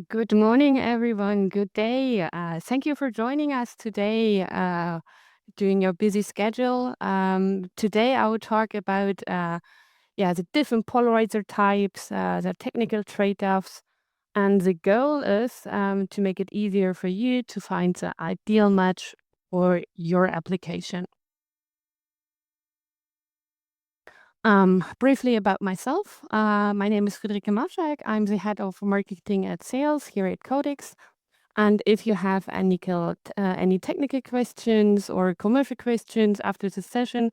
Good morning, everyone. Good day. Thank you for joining us today during your busy schedule. Today, I will talk about the different polarizer types, the technical trade-offs, and the goal is to make it easier for you to find the ideal match for your application. Briefly about myself. My name is Friederike Maschek. I'm the head of marketing and sales here at codixx. And if you have any technical questions or commercial questions after the session,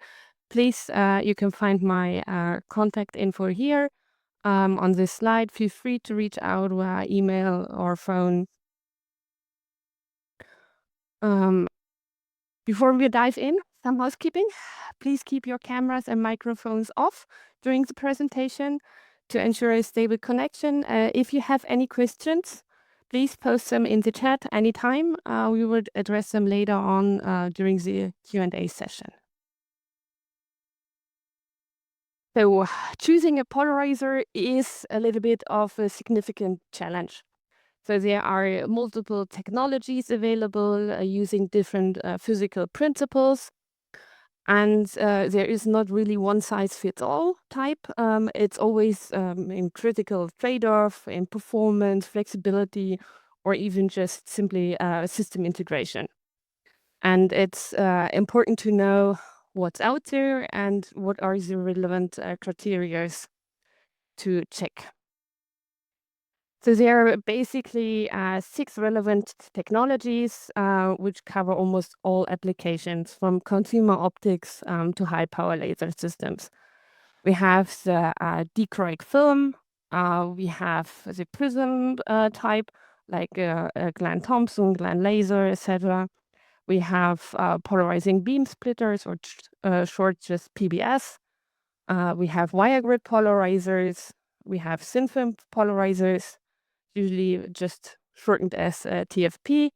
please, you can find my contact info here on this slide. Feel free to reach out via email or phone. Um, Before we dive in, some housekeeping. Please keep your cameras and microphones off during the presentation to ensure a stable connection. If you have any questions, please post them in the chat anytime. We will address them later on during the Q&A session. So choosing a polarizer is a little bit of a significant challenge. So there are multiple technologies available using different physical principles. And there is not really one size fits all type. It's always in critical trade-off, in performance, flexibility, or even just simply system integration. And it's important to know what's out there and what are the relevant criteria to check. So there are basically 6 relevant technologies which cover almost all applications, from consumer optics to high-power laser systems. We have the dichroic film, we have the prism type, like Glenn Thompson, Glenn laser, etc. We have polarizing beam splitters, or short just PBS. We have wire grid polarizers. We have thin film polarizers, usually just shortened as TFP.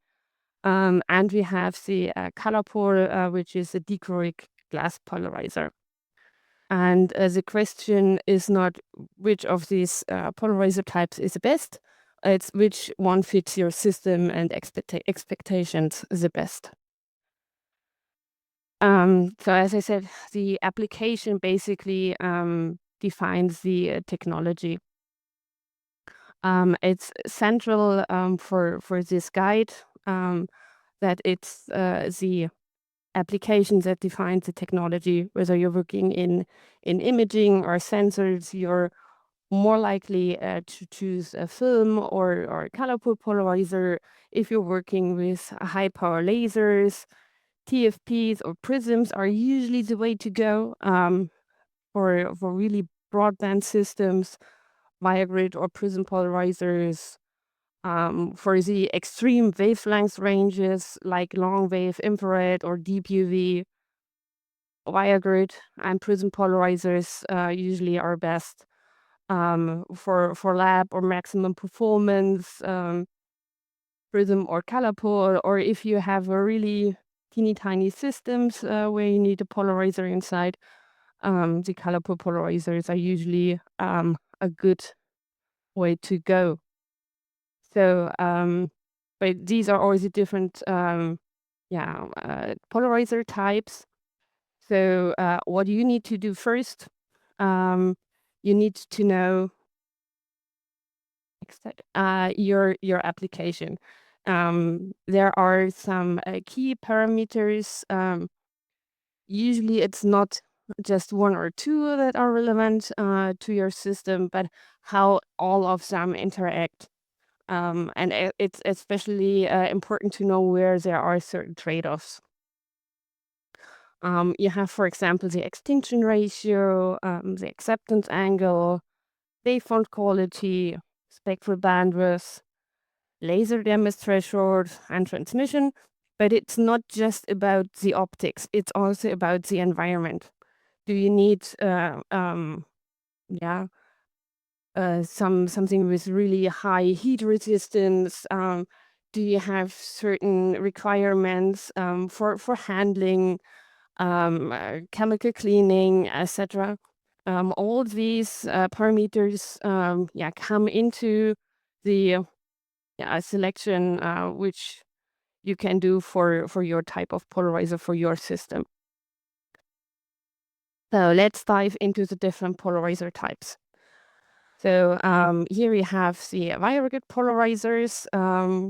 And we have the ColorPol, which is a dichroic glass polarizer. And the question is not which of these polarizer types is the best, it's which one fits your system and expectations the best. So as I said, the application basically defines the technology. It's central for this guide that it's the application that defines the technology. Whether you're working in imaging or sensors, you're more likely to choose a film or a color polarizer. If you're working with high power lasers, TFPs or prisms are usually the way to go for really broadband systems, via grid or prism polarizers. For the extreme wavelength ranges like long wave infrared or deep UV, wire grid and prism polarizers usually are best. For lab or maximum performance, prism or ColorPol, or if you have a really teeny tiny systems where you need a polarizer inside, the ColorPol polarizers are usually a good way to go. So, but these are always the different polarizer types. So what you need to do first, you need to know your application. There are some key parameters. Usually it's not just one or two that are relevant to your system, but how all of them interact. And it's especially important to know where there are certain trade-offs. You have, for example, the extinction ratio, the acceptance angle, wavefront quality, spectral bandwidth, laser damage threshold, and transmission. But it's not just about the optics, it's also about the environment. Do you need something with really high heat resistance? Do you have certain requirements for handling, chemical cleaning, etc.? All these parameters come into the selection which you can do for your type of polarizer for your system. So let's dive into the different polarizer types. So here we have the variegated polarizers,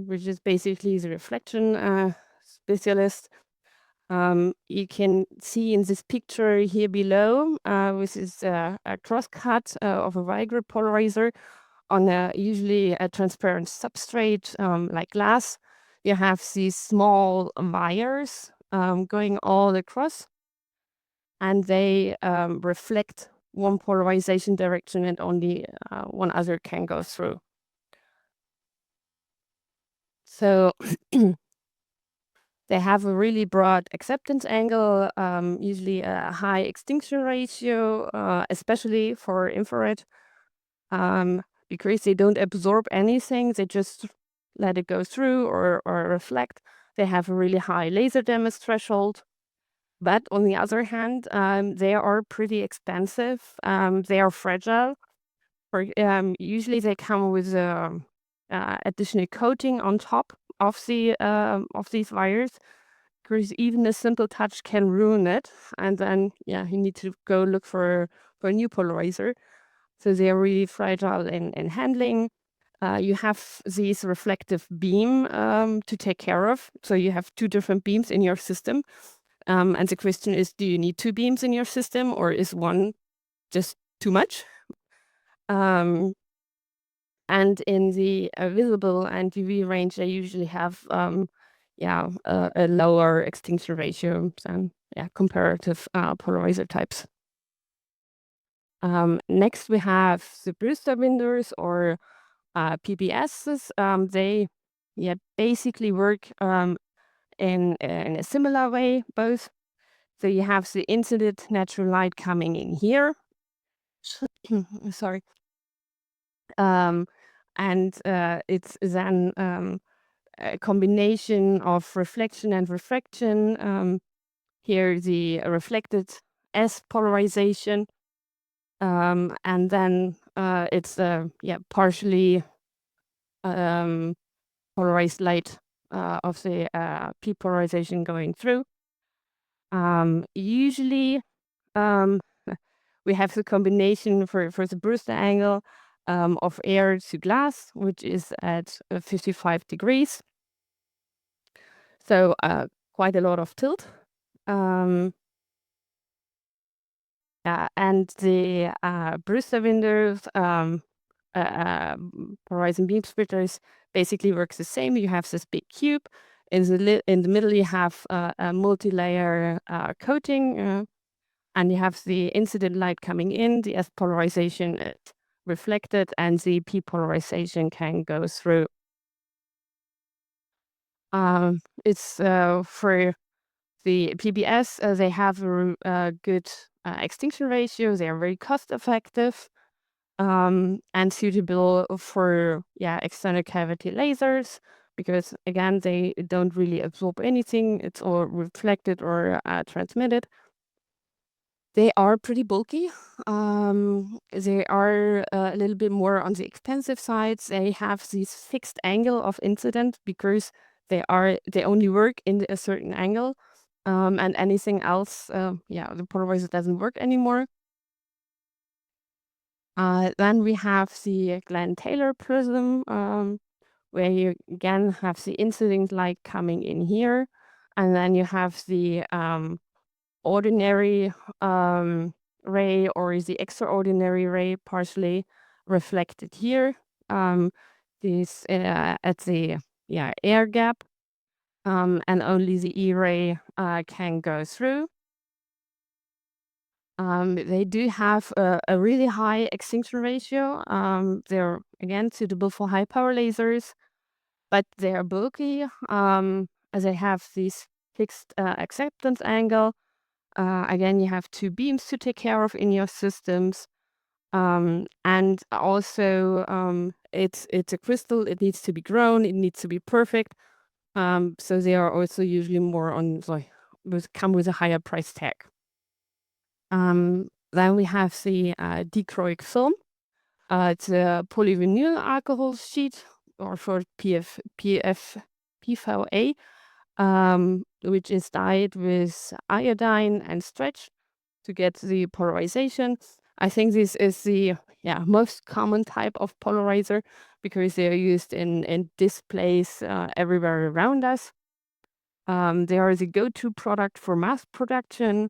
which is basically the reflection specialist. You can see in this picture here below, which is a crosscut of a variegated polarizer on usually a transparent substrate like glass. You have these small wires going all across, and they reflect one polarization direction, and only one other can go through. So they have a really broad acceptance angle, usually a high extinction ratio, especially for infrared, because they don't absorb anything. They just let it go through or reflect. They have a really high laser damage threshold. But on the other hand, they are pretty expensive. They are fragile. Usually they come with additional coating on top of these wires, because even a simple touch can ruin it, and then you need to go look for a new polarizer. So they are really fragile in handling. You have this reflective beam to take care of. So you have two different beams in your system. And the question is, do you need two beams in your system, or is one just too much? And in the visible and UV range, they usually have a lower extinction ratio than comparative polarizer types. Next, we have the Brewster windows, or PBSs. They basically work in a similar way, both. So you have the incident natural light coming in here. Sorry. And it's then a combination of reflection and refraction. Here the reflected S polarization, and then it's partially polarized light of the P polarization going through. Usually we have the combination for the Brewster angle of air to glass, which is at 55 degrees. So quite a lot of tilt. And the Brewster windows, horizon beam splitters, basically works the same. You have this big cube. In the middle, you have a multi-layer coating, and you have the incident light coming in. The S polarization is reflected, and the P polarization can go through. It's for the PBS, they have a good extinction ratio. They are very cost effective and suitable for external cavity lasers, because again, they don't really absorb anything. It's all reflected or transmitted. They are pretty bulky. They are a little bit more on the expensive side. They have this fixed angle of incident because they only work in a certain angle, and anything else, the polarizer doesn't work anymore. Then we have the Glenn-Taylor prism, where you again have the incident light coming in here, and then you have the ordinary ray, or the extraordinary ray, partially reflected here. This at the air gap, and only the E ray can go through. They do have a really high extinction ratio. They're again suitable for high power lasers, but they are bulky, as they have this fixed acceptance angle. Again, you have two beams to take care of in your systems. And also, it's a crystal. It needs to be grown. It needs to be perfect. So they are also usually more on, come with a higher price tag. Then we have the dichroic film. It's a polyvinyl alcohol sheet, or for PFA, which is dyed with iodine and stretch to get the polarization. I think this is the most common type of polarizer because they are used in displays everywhere around us. They are the go-to product for mass production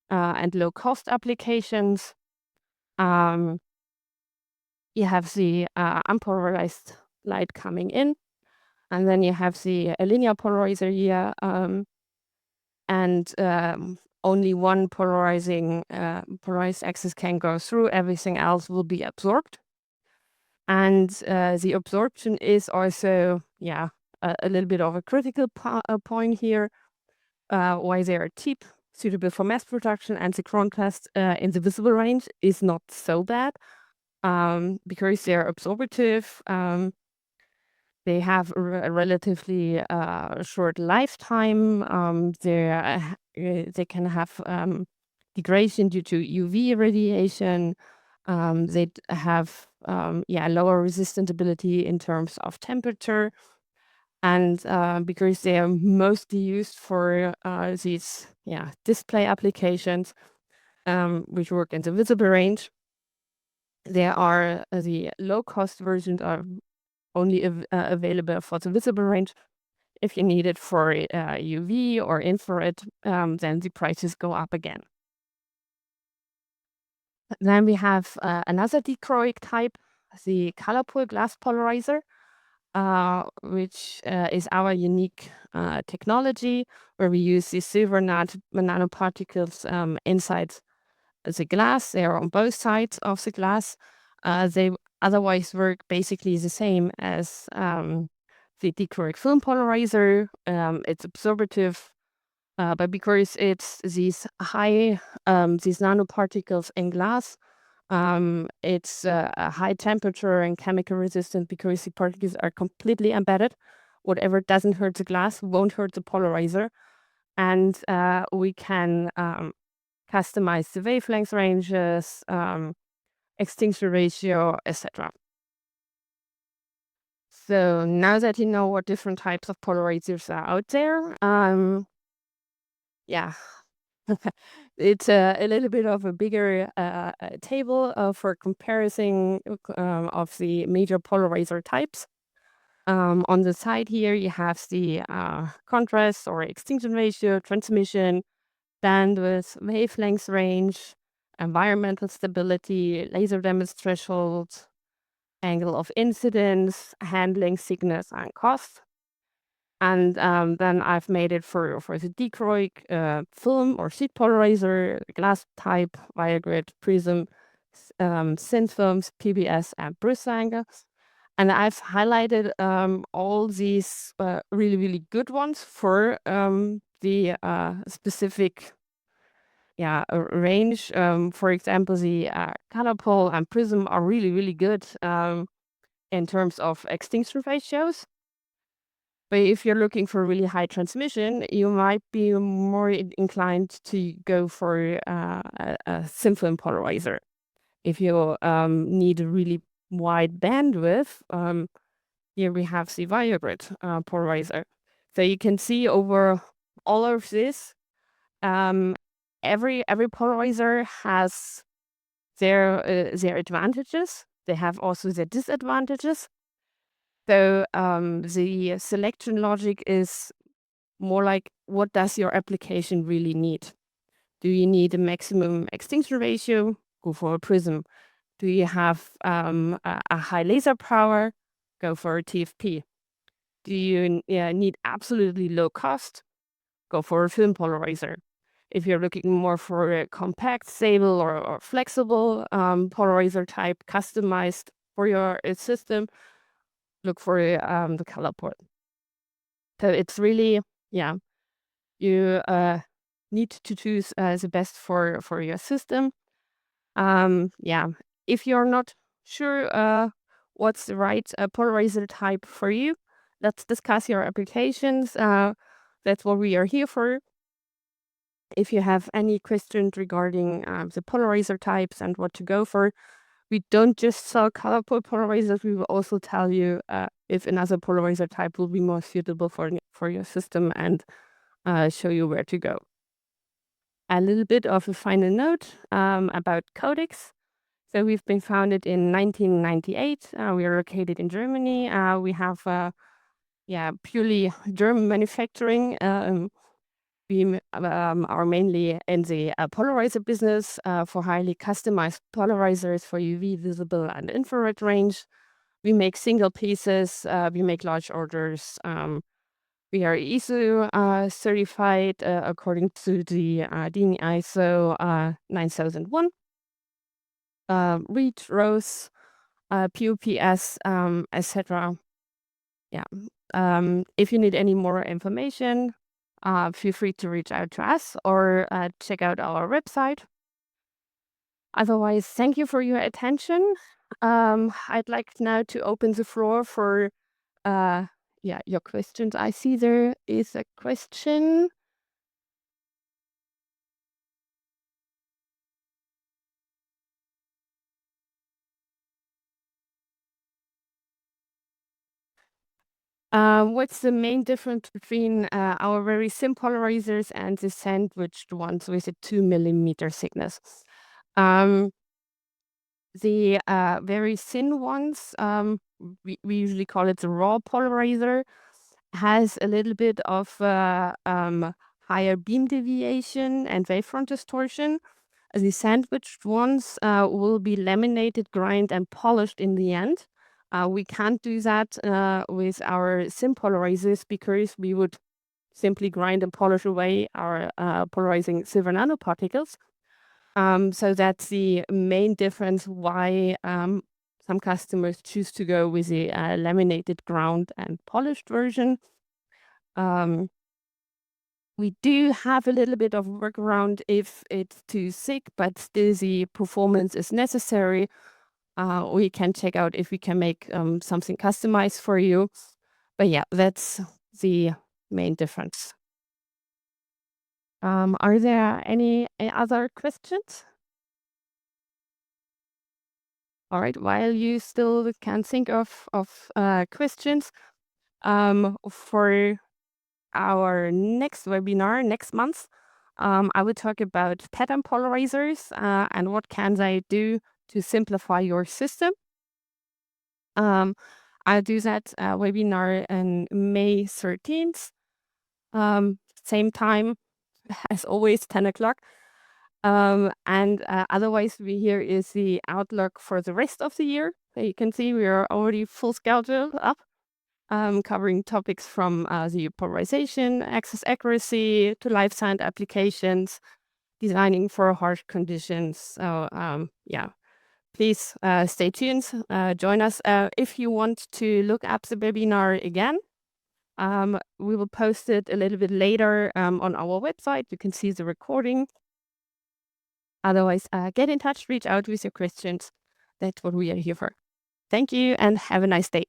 and low-cost applications. You have the unpolarized light coming in, and then you have the linear polarizer here, and only one polarized axis can go through. Everything else will be absorbed. And the absorption is also, a little bit of a critical point here, why they are cheap, suitable for mass production, and the contrast in the visible range is not so bad because they're absorptive. They have a relatively short lifetime. They can have degradation due to UV radiation. They have lower resistability in terms of temperature, and because they are mostly used for these display applications, which work in the visible range. There are the low-cost versions are only available for the visible range. If you need it for UV or infrared, then the prices go up again. Then we have another dichroic type, the color pool glass polarizer, which is our unique technology, where we use the silver nanoparticles inside the glass. They are on both sides of the glass. They otherwise work basically the same as the dichroic film polarizer. It's absorptive, but because it's these nanoparticles in glass, it's a high temperature and chemical resistant because the particles are completely embedded. Whatever doesn't hurt the glass won't hurt the polarizer. And we can customize the wavelength ranges, extinction ratio, etc. So now that you know what different types of polarizers are out there, it's a little bit of a bigger table for comparison of the major polarizer types. On the side here, you have the contrast or extinction ratio, transmission, bandwidth, wavelength range, environmental stability, laser damage threshold, angle of incidence, handling thickness, and cost. And then I've made it for the dichroic film or sheet polarizer, glass type, wire grid, prism, thin films, PBS, and Bruce angles. And I've highlighted all these really, really good ones for the specific range. For example, the Catapult and Prism are really, really good in terms of extinction ratios. But if you're looking for really high transmission, you might be more inclined to go for a thin film polarizer. If you need a really wide bandwidth, here we have the wire grid polarizer. So you can see over all of this, every polarizer has their advantages. They have also their disadvantages. So the selection logic is more like, what does your application really need? Do you need a maximum extinction ratio? Go for a prism. Do you have a high laser power? Go for a TFP. Do you need absolutely low cost? Go for a film polarizer. If you're looking more for a compact, stable, or flexible polarizer type customized for your system, look for the color port. So it's really, you need to choose the best for your system. If you're not sure what's the right polarizer type for you, let's discuss your applications. That's what we are here for. If you have any questions regarding the polarizer types and what to go for, we don't just sell color polarizers. We will also tell you if another polarizer type will be more suitable for your system, and show you where to go. A little bit of a final note about codixx. So we've been founded in 1998. We are located in Germany. We have purely German manufacturing. We are mainly in the polarizer business for highly customized polarizers for UV, visible, and infrared range. We make single pieces. We make large orders. We are ISO certified according to the DIN ISO 9001. Read, ROSE, PUPS, etc. Yeah. If you need any more information, feel free to reach out to us or check out our website. Otherwise, thank you for your attention. I'd like now to open the floor for your questions. I see there is a question. What's the main difference between our very thin polarizers and the sandwiched ones with a 2 mm thickness? The very thin ones, we usually call it the raw polarizer, has a little bit of higher beam deviation and wavefront distortion. The sandwiched ones will be laminated, grind, and polished in the end. We can't do that with our thin polarizers because we would simply grind and polish away our polarizing silver nanoparticles. So that's the main difference why some customers choose to go with the laminated, ground, and polished version. We do have a little bit of workaround if it's too thick, but still the performance is necessary. We can check out if we can make something customized for you. But yeah, that's the main difference. Are there any other questions? All right, while you still can think of questions, for our next webinar next month, I will talk about pattern polarizers and what can they do to simplify your system. I'll do that webinar on May 13th, same time as always, 10 o'clock. And otherwise, here is the outlook for the rest of the year. So you can see we are already full schedule up, covering topics from the polarization, access accuracy, to life science applications, designing for harsh conditions. So please stay tuned, join us. If you want to look up the webinar again, we will post it a little bit later on our website. You can see the recording. Otherwise, get in touch, reach out with your questions. That's what we are here for. Thank you and have a nice day.